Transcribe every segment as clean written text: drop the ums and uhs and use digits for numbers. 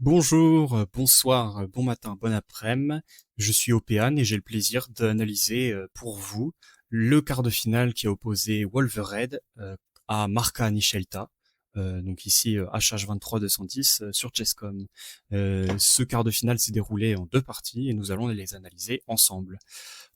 Bonjour, bonsoir, bon matin, bon après-midi. Je suis Opéane et j'ai le plaisir d'analyser pour vous le quart de finale qui a opposé Wolverhampton à Marca Nichelta. Donc ici HH23210 sur Chesscom. Ce quart de finale s'est déroulé en deux parties et nous allons les analyser ensemble.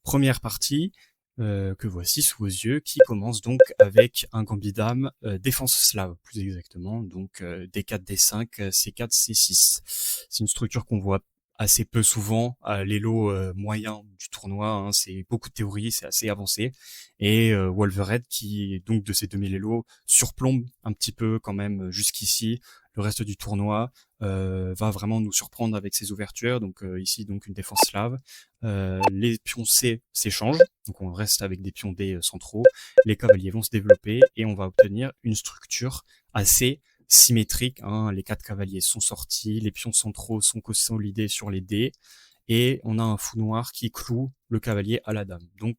Première partie, que voici sous vos yeux, qui commence donc avec un gambit dame défense slave, plus exactement, donc D4, D5, C4, C6. C'est une structure qu'on voit assez peu souvent à l'élo moyen du tournoi, hein. C'est beaucoup de théories, c'est assez avancé, et Wolverhampton qui donc de ces 2000 élos surplombe un petit peu quand même jusqu'ici le reste du tournoi, va vraiment nous surprendre avec ses ouvertures. Donc ici donc une défense slave, les pions C s'échangent, donc on reste avec des pions D centraux, les cavaliers vont se développer et on va obtenir une structure assez symétrique, hein. Les quatre cavaliers sont sortis, les pions centraux sont consolidés sur les dés, et on a un fou noir qui cloue le cavalier à la dame. Donc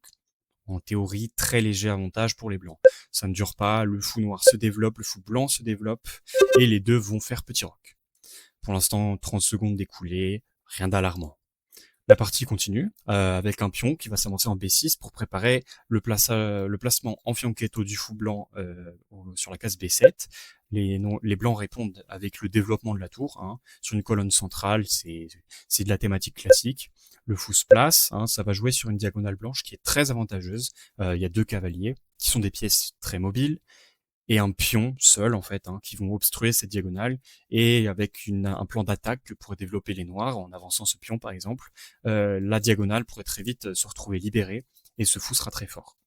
en théorie, très léger avantage pour les blancs. Ça ne dure pas, le fou noir se développe, le fou blanc se développe, et les deux vont faire petit roc. Pour l'instant, 30 secondes découlées, rien d'alarmant. La partie continue avec un pion qui va s'avancer en B6 pour préparer le placement en fianchetto du fou blanc sur la case B7. Les blancs répondent avec le développement de la tour, hein. Sur une colonne centrale, c'est de la thématique classique. Le fou se place, hein, ça va jouer sur une diagonale blanche qui est très avantageuse. Il y a deux cavaliers qui sont des pièces très mobiles et un pion seul en fait, hein, qui vont obstruer cette diagonale, et avec un plan d'attaque que pourraient développer les noirs en avançant ce pion par exemple, la diagonale pourrait très vite se retrouver libérée et ce fou sera très fort.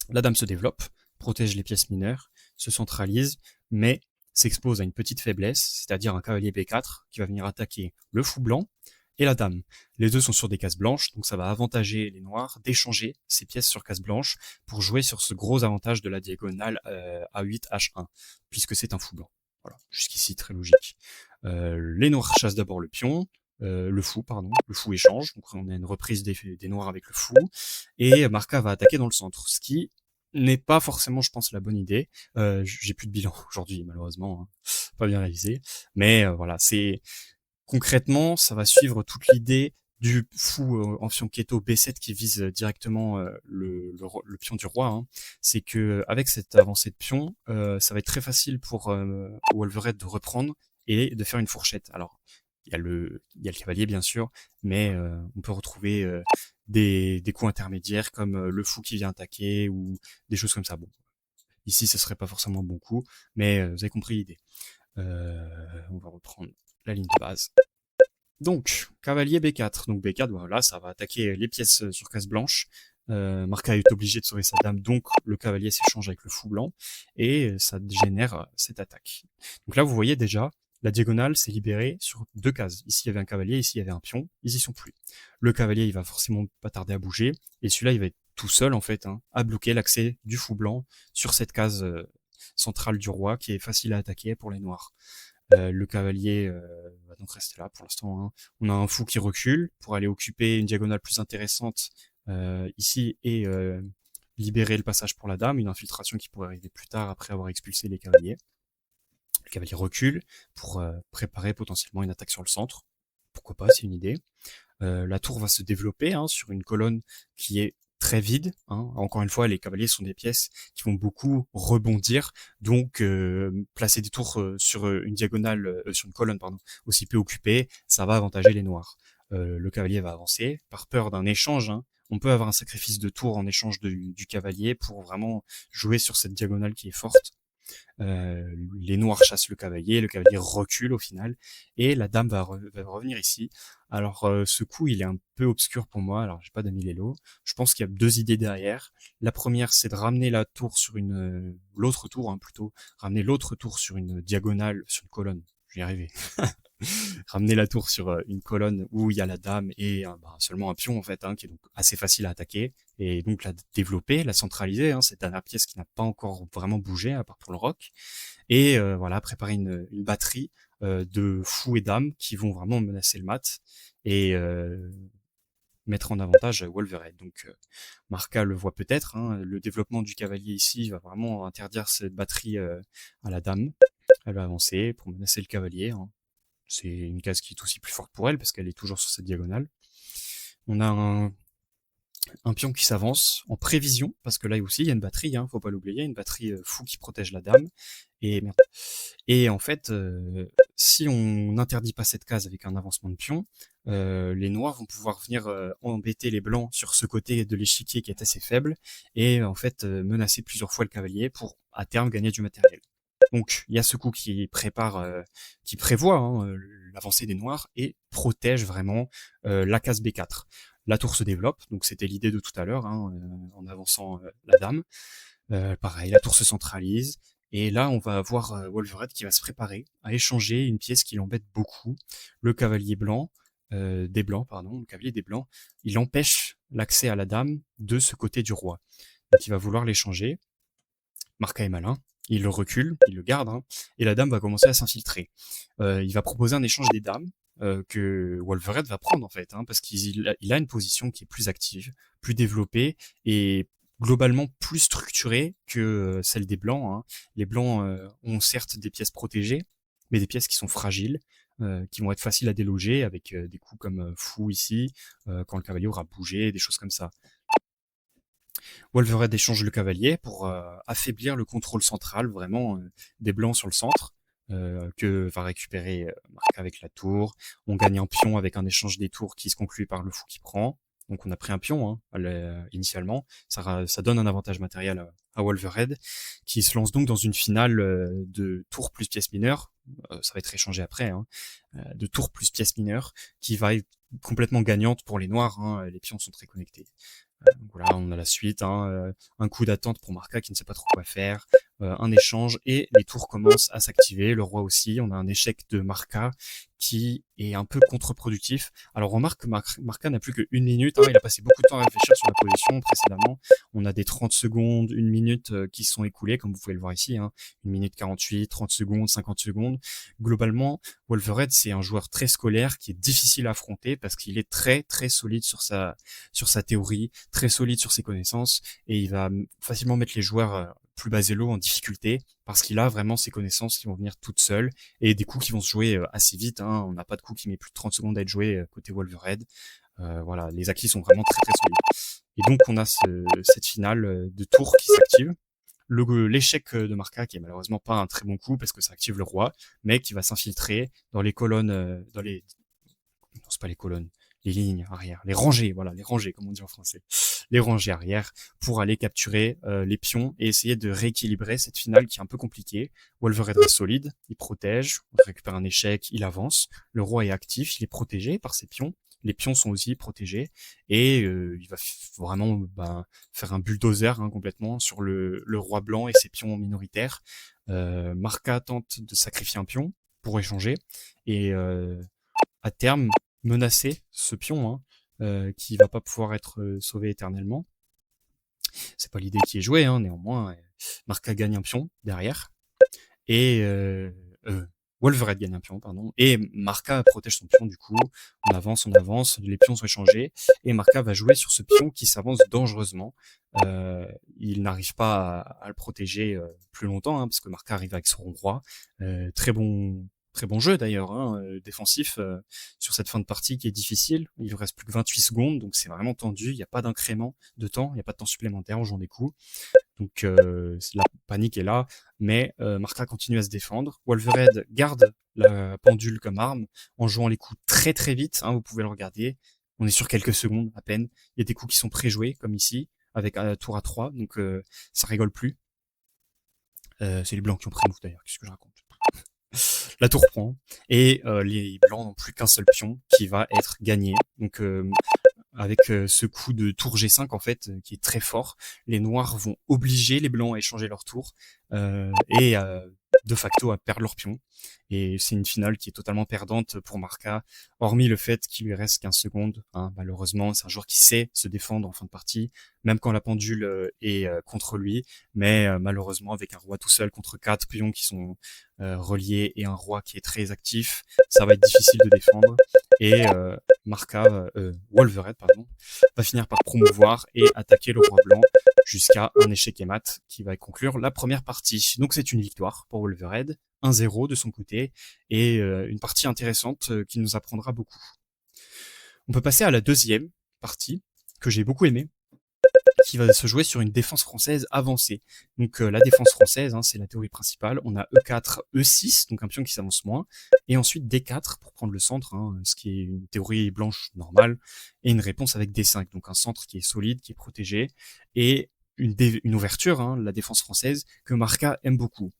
La dame se développe, protège les pièces mineures, se centralise, mais s'expose à une petite faiblesse, c'est-à-dire un cavalier B4 qui va venir attaquer le fou blanc et la dame. Les deux sont sur des cases blanches, donc ça va avantager les noirs d'échanger ces pièces sur cases blanches pour jouer sur ce gros avantage de la diagonale A8 H1, puisque c'est un fou blanc. Voilà, jusqu'ici très logique. Les noirs chassent d'abord le fou, pardon, le fou échange, donc on a une reprise des noirs avec le fou, et Marca va attaquer dans le centre, ce qui n'est pas forcément, je pense, la bonne idée. J'ai plus de bilan aujourd'hui, malheureusement, hein. Pas bien réalisé, mais voilà, c'est concrètement, ça va suivre toute l'idée du fou en fianchetto B7 qui vise directement le pion du roi, hein. C'est que avec cette avancée de pion, ça va être très facile pour Wolverhampton de reprendre et de faire une fourchette. Alors, il y a le cavalier bien sûr, mais on peut retrouver des coups intermédiaires comme le fou qui vient attaquer ou des choses comme ça. Bon, ici ce serait pas forcément un bon coup, mais vous avez compris l'idée. On va reprendre la ligne de base. Donc, cavalier B4. Donc B4, voilà, ça va attaquer les pièces sur case blanche. Marca est obligé de sauver sa dame, donc le cavalier s'échange avec le fou blanc, et ça génère cette attaque. Donc là, vous voyez déjà, la diagonale s'est libérée sur deux cases. Ici, il y avait un cavalier, ici, il y avait un pion, ils y sont plus. Le cavalier, il va forcément pas tarder à bouger, et celui-là, il va être tout seul, en fait, hein, à bloquer l'accès du fou blanc sur cette case centrale du roi, qui est facile à attaquer pour les noirs. Le cavalier va donc rester là pour l'instant, hein. On a un fou qui recule pour aller occuper une diagonale plus intéressante ici, et libérer le passage pour la dame, une infiltration qui pourrait arriver plus tard après avoir expulsé les cavaliers. Le cavalier recule pour préparer potentiellement une attaque sur le centre. Pourquoi pas, c'est une idée. La tour va se développer, hein, sur une colonne qui est très vide, hein. Encore une fois, les cavaliers sont des pièces qui vont beaucoup rebondir, donc placer des tours sur une diagonale, sur une colonne pardon, aussi peu occupée, ça va avantager les noirs. Le cavalier va avancer par peur d'un échange, hein. On peut avoir un sacrifice de tour en échange du cavalier pour vraiment jouer sur cette diagonale qui est forte. Les noirs chassent le cavalier recule au final, et la dame va revenir ici. Alors ce coup il est un peu obscur pour moi, alors j'ai pas d'amis Lélo. Je pense qu'il y a deux idées derrière. La première, c'est de ramener la tour sur l'autre tour, hein, plutôt, ramener l'autre tour sur une diagonale, sur une colonne, je vais y arriver. Ramener la tour sur une colonne où il y a la dame et seulement un pion en fait, hein, qui est donc assez facile à attaquer, et donc la développer, la centraliser, hein, cette dernière pièce qui n'a pas encore vraiment bougé à part pour le roc, et voilà, préparer une batterie de fous et dames qui vont vraiment menacer le mat et mettre en avantage Wolverine. Donc Marca le voit peut-être, hein, le développement du cavalier ici va vraiment interdire cette batterie à la dame. Elle va avancer pour menacer le cavalier, hein. C'est une case qui est aussi plus forte pour elle parce qu'elle est toujours sur cette diagonale. On a un pion qui s'avance en prévision, parce que là aussi il y a une batterie, hein, faut pas l'oublier, une batterie fou qui protège la dame. Et merde. Et en fait, si on n'interdit pas cette case avec un avancement de pion, les noirs vont pouvoir venir embêter les blancs sur ce côté de l'échiquier qui est assez faible, et en fait menacer plusieurs fois le cavalier pour à terme gagner du matériel. Donc il y a ce coup qui qui prévoit hein, l'avancée des noirs et protège vraiment la case B4. La tour se développe, donc c'était l'idée de tout à l'heure, hein, en avançant la dame. Pareil, la tour se centralise, et là on va avoir Wolverine qui va se préparer à échanger une pièce qui l'embête beaucoup, le cavalier blanc, des blancs, pardon, le cavalier des blancs, il empêche l'accès à la dame de ce côté du roi. Donc il va vouloir l'échanger. Marca est malin, il le recule, il le garde, hein, et la dame va commencer à s'infiltrer. Il va proposer un échange des dames, que Wolverine va prendre en fait, hein, parce qu'il a une position qui est plus active, plus développée et globalement plus structurée que celle des blancs. Hein. Les blancs ont certes des pièces protégées, mais des pièces qui sont fragiles, qui vont être faciles à déloger avec des coups comme fou ici, quand le cavalier aura bougé, des choses comme ça. Wolverine échange le cavalier pour affaiblir le contrôle central vraiment des blancs sur le centre, que va récupérer Marca avec la tour. On gagne un pion avec un échange des tours qui se conclut par le fou qui prend. Donc on a pris un pion hein, initialement. Ça donne un avantage matériel à Wolverine, qui se lance donc dans une finale de tour plus pièce mineure. Ça va être échangé après, hein, de tour plus pièce mineure, qui va être complètement gagnante pour les noirs. Hein, les pions sont très connectés. Donc voilà, on a la suite, hein, un coup d'attente pour Marca qui ne sait pas trop quoi faire, un échange et les tours commencent à s'activer, le roi aussi, on a un échec de Marca qui est un peu contre-productif. Alors remarque que Marca n'a plus qu'une minute, hein, il a passé beaucoup de temps à réfléchir sur la position précédemment, on a des 30 secondes, une minute qui se sont écoulées, comme vous pouvez le voir ici, hein, 1 minute 48, 30 secondes, 50 secondes. Globalement, Wolverine c'est un joueur très scolaire qui est difficile à affronter parce qu'il est très très solide sur sa théorie, très solide sur ses connaissances, et il va facilement mettre les joueurs plus basélo en difficulté parce qu'il a vraiment ses connaissances qui vont venir toutes seules et des coups qui vont se jouer assez vite. Hein. On n'a pas de coups qui met plus de 30 secondes à être joué côté Wolverine. Voilà, les acquis sont vraiment très très solides. Et donc on a cette finale de tour qui s'active. L'échec de Marca qui est malheureusement pas un très bon coup parce que ça active le roi, mais qui va s'infiltrer dans les colonnes, non c'est pas les colonnes, les lignes arrière, les rangées, voilà, les rangées comme on dit en français, les rangées arrière pour aller capturer les pions et essayer de rééquilibrer cette finale qui est un peu compliquée. Wolverine reste solide, il protège, on récupère un échec, il avance, le roi est actif, il est protégé par ses pions, les pions sont aussi protégés et il va vraiment faire un bulldozer hein, complètement sur le roi blanc et ses pions minoritaires. Marca tente de sacrifier un pion pour échanger et à terme menacer ce pion hein, qui va pas pouvoir être sauvé éternellement. C'est pas l'idée qui est jouée, hein, néanmoins. Marca gagne un pion derrière et Wolverine gagne un pion, pardon, et Marca protège son pion du coup. On avance, les pions sont échangés et Marca va jouer sur ce pion qui s'avance dangereusement. Il n'arrive pas à le protéger plus longtemps hein, parce que Marca arrive avec son roi. Très bon jeu d'ailleurs, hein, défensif sur cette fin de partie qui est difficile. Il reste plus que 28 secondes, donc c'est vraiment tendu. Il n'y a pas d'incrément de temps, il n'y a pas de temps supplémentaire en jouant des coups. Donc la panique est là, mais Marca continue à se défendre. Wolverine garde la pendule comme arme en jouant les coups très très vite. Hein, vous pouvez le regarder. On est sur quelques secondes à peine. Il y a des coups qui sont préjoués comme ici, avec un tour à 3, donc ça rigole plus. C'est les blancs qui ont pris le move d'ailleurs. Qu'est-ce que je raconte? La tour prend et les blancs n'ont plus qu'un seul pion qui va être gagné. Donc avec ce coup de tour G5 en fait qui est très fort, les noirs vont obliger les blancs à échanger leur tour et de facto à perdre leur pion. Et c'est une finale qui est totalement perdante pour Marca, hormis le fait qu'il lui reste 15 secondes. Hein, malheureusement, c'est un joueur qui sait se défendre en fin de partie, même quand la pendule est contre lui. Mais malheureusement, avec un roi tout seul contre 4 pions qui sont reliés et un roi qui est très actif, ça va être difficile de défendre. Et Wolverine, va finir par promouvoir et attaquer le roi blanc jusqu'à un échec et mat qui va conclure la première partie. partie. Donc c'est une victoire pour Wolverhampton, 1-0 de son côté, et une partie intéressante qui nous apprendra beaucoup. On peut passer à la deuxième partie, que j'ai beaucoup aimée, qui va se jouer sur une défense française avancée. Donc la défense française, hein, c'est la théorie principale. On a E4, E6, donc un pion qui s'avance moins, et ensuite D4 pour prendre le centre, hein, ce qui est une théorie blanche normale, et une réponse avec D5, donc un centre qui est solide, qui est protégé, et une ouverture, hein, la défense française, que Marca aime beaucoup.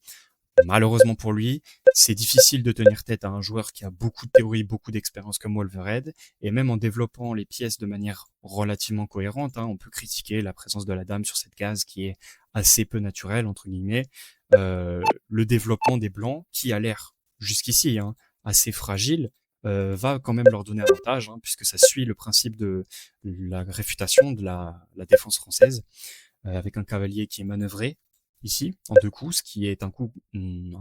Malheureusement pour lui, c'est difficile de tenir tête à un joueur qui a beaucoup de théorie, beaucoup d'expérience comme Wolverhampton, et même en développant les pièces de manière relativement cohérente, hein, on peut critiquer la présence de la dame sur cette case qui est assez peu naturelle, entre guillemets, le développement des blancs, qui a l'air jusqu'ici assez fragile, va quand même leur donner avantage, hein, puisque ça suit le principe de la réfutation de la défense française, avec un cavalier qui est manœuvré, ici, en 2 coups, ce qui est un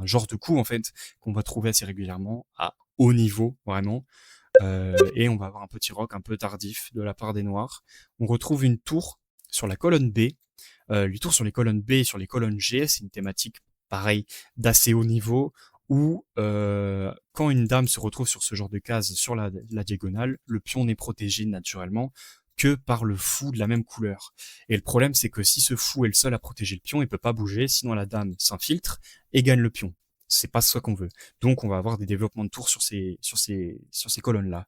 genre de coup, en fait, qu'on va trouver assez régulièrement à haut niveau, vraiment. Et on va avoir un petit roc un peu tardif de la part des Noirs. On retrouve une tour sur la colonne B. Les tours sur les colonnes B et sur les colonnes G, c'est une thématique, pareil, d'assez haut niveau, où quand une dame se retrouve sur ce genre de case sur la diagonale, le pion n'est protégé naturellement que par le fou de la même couleur. Et le problème, c'est que si ce fou est le seul à protéger le pion, il peut pas bouger, sinon la dame s'infiltre et gagne le pion. C'est pas ce qu'on veut. Donc on va avoir des développements de tours sur ces colonnes-là.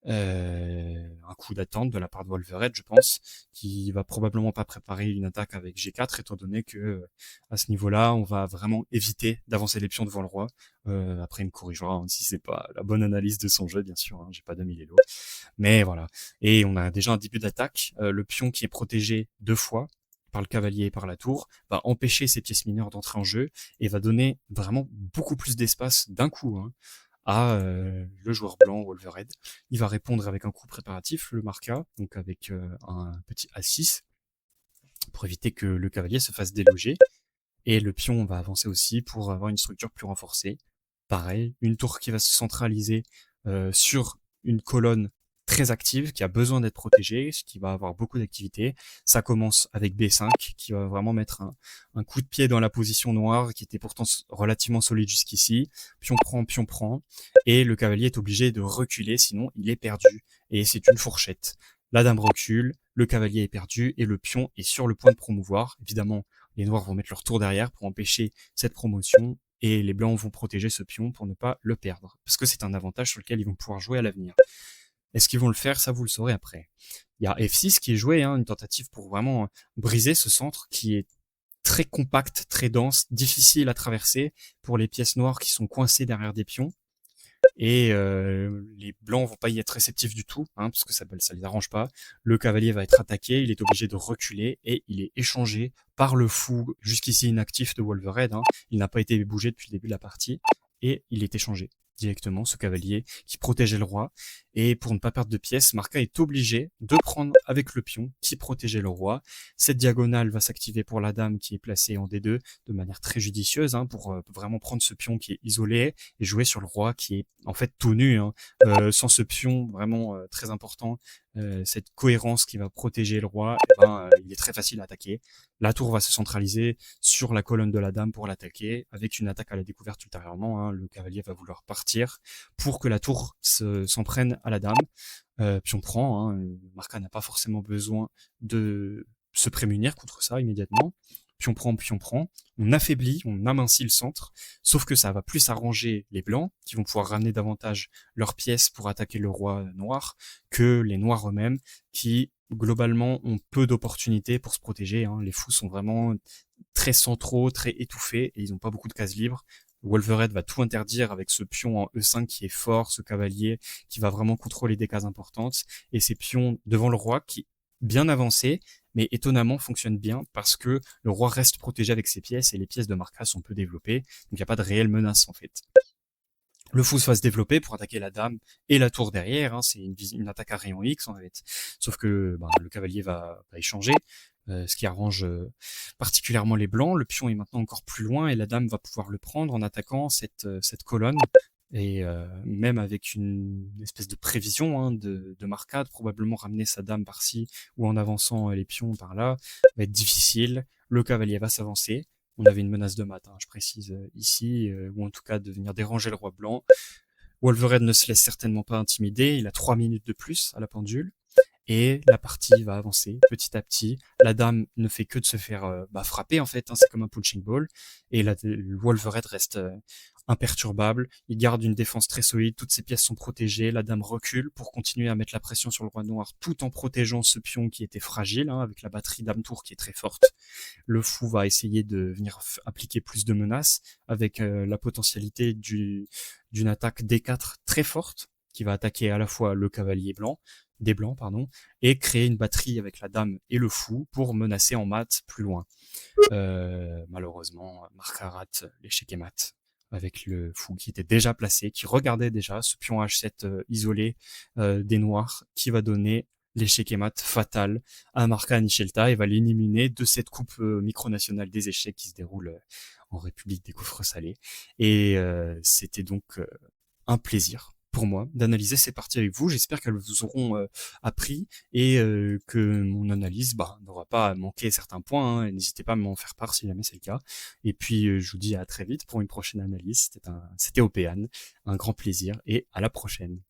Un coup d'attente de la part de Wolverhampton, je pense, qui va probablement pas préparer une attaque avec G4, étant donné que à ce niveau-là, on va vraiment éviter d'avancer les pions devant le roi. Après, il me corrigera si c'est pas la bonne analyse de son jeu, bien sûr. Hein, j'ai pas 2000 élo, mais voilà. Et on a déjà un début d'attaque. Le pion qui est protégé 2 fois par le cavalier et par la tour va empêcher ces pièces mineures d'entrer en jeu et va donner vraiment beaucoup plus d'espace d'un coup. Hein, à le joueur blanc Wolverhampton. Il va répondre avec un coup préparatif, le Marca, donc avec un petit A6, pour éviter que le cavalier se fasse déloger. Et le pion va avancer aussi pour avoir une structure plus renforcée. Pareil, une tour qui va se centraliser sur une colonne très active, qui a besoin d'être protégée, qui va avoir beaucoup d'activité. Ça commence avec B5, qui va vraiment mettre un coup de pied dans la position noire, qui était pourtant relativement solide jusqu'ici. Pion prend, et le cavalier est obligé de reculer, sinon il est perdu. Et c'est une fourchette. La dame recule, le cavalier est perdu, et le pion est sur le point de promouvoir. Évidemment, les noirs vont mettre leur tour derrière pour empêcher cette promotion, et les blancs vont protéger ce pion pour ne pas le perdre, parce que c'est un avantage sur lequel ils vont pouvoir jouer à l'avenir. Est-ce qu'ils vont le faire? Ça, vous le saurez après. Il y a F6 qui est joué, une tentative pour vraiment briser ce centre qui est très compact, très dense, difficile à traverser pour les pièces noires qui sont coincées derrière des pions. Et les blancs vont pas y être réceptifs du tout, parce que ça les arrange pas. Le cavalier va être attaqué, il est obligé de reculer et il est échangé par le fou jusqu'ici inactif de Wolverhampton. Il n'a pas été bougé depuis le début de la partie et il est échangé directement, ce cavalier qui protégeait le roi. Et pour ne pas perdre de pièces, Marca est obligé de prendre avec le pion qui protégeait le roi. Cette diagonale va s'activer pour la dame qui est placée en D2 de manière très judicieuse, pour vraiment prendre ce pion qui est isolé et jouer sur le roi qui est en fait tout nu. Sans ce pion vraiment très important, cette cohérence qui va protéger le roi, il est très facile à attaquer. La tour va se centraliser sur la colonne de la dame pour l'attaquer, avec une attaque à la découverte ultérieurement. Le cavalier va vouloir partir pour que la tour s'en prenne à la dame. Puis on prend. Marca n'a pas forcément besoin de se prémunir contre ça immédiatement. Puis on prend. On affaiblit, on amincit le centre. Sauf que ça va plus arranger les blancs, qui vont pouvoir ramener davantage leurs pièces pour attaquer le roi noir, que les noirs eux-mêmes, qui globalement ont peu d'opportunités pour se protéger. Les fous sont vraiment très centraux, très étouffés, et ils n'ont pas beaucoup de cases libres. Wolverhampton va tout interdire avec ce pion en E5 qui est fort, ce cavalier qui va vraiment contrôler des cases importantes, et ces pions devant le roi qui, bien avancé, mais étonnamment fonctionne bien parce que le roi reste protégé avec ses pièces et les pièces de Marca sont peu développées, donc il n'y a pas de réelle menace en fait. Le fou va se développer pour attaquer la dame et la tour derrière, c'est une attaque à rayon X en fait. Sauf que le cavalier va échanger, ce qui arrange particulièrement les blancs. Le pion est maintenant encore plus loin et la dame va pouvoir le prendre en attaquant cette colonne. Et même avec une espèce de prévision de Marca, de probablement ramener sa dame par-ci ou en avançant les pions par là, va être difficile. Le cavalier va s'avancer. On avait une menace de mat, hein, je précise ici, ou en tout cas de venir déranger le roi blanc. Wolverine ne se laisse certainement pas intimider, il a 3 minutes de plus à la pendule. Et la partie va avancer petit à petit. La dame ne fait que de se faire frapper en fait, hein, c'est comme un punching ball. Et le Wolverine reste imperturbable. Il garde une défense très solide, toutes ses pièces sont protégées. La dame recule pour continuer à mettre la pression sur le roi noir, tout en protégeant ce pion qui était fragile, hein, avec la batterie dame tour qui est très forte. Le fou va essayer de venir appliquer plus de menaces, avec la potentialité d'une attaque D4 très forte, qui va attaquer à la fois le cavalier blanc, des blancs, pardon, et créer une batterie avec la dame et le fou pour menacer en mat plus loin. Malheureusement, Marca rate l'échec et mat avec le fou qui était déjà placé, qui regardait déjà ce pion H7 isolé des noirs, qui va donner l'échec et mat fatal à Marca Anichelta et va l'éliminer de cette coupe micronationale des échecs qui se déroule en République des Coffres Salés. Et c'était donc un plaisir pour moi d'analyser ces parties avec vous. J'espère qu'elles vous auront appris et que mon analyse n'aura pas manqué certains points, hein. N'hésitez pas à m'en faire part si jamais c'est le cas. Et puis je vous dis à très vite pour une prochaine analyse. C'était Océane, un grand plaisir et à la prochaine.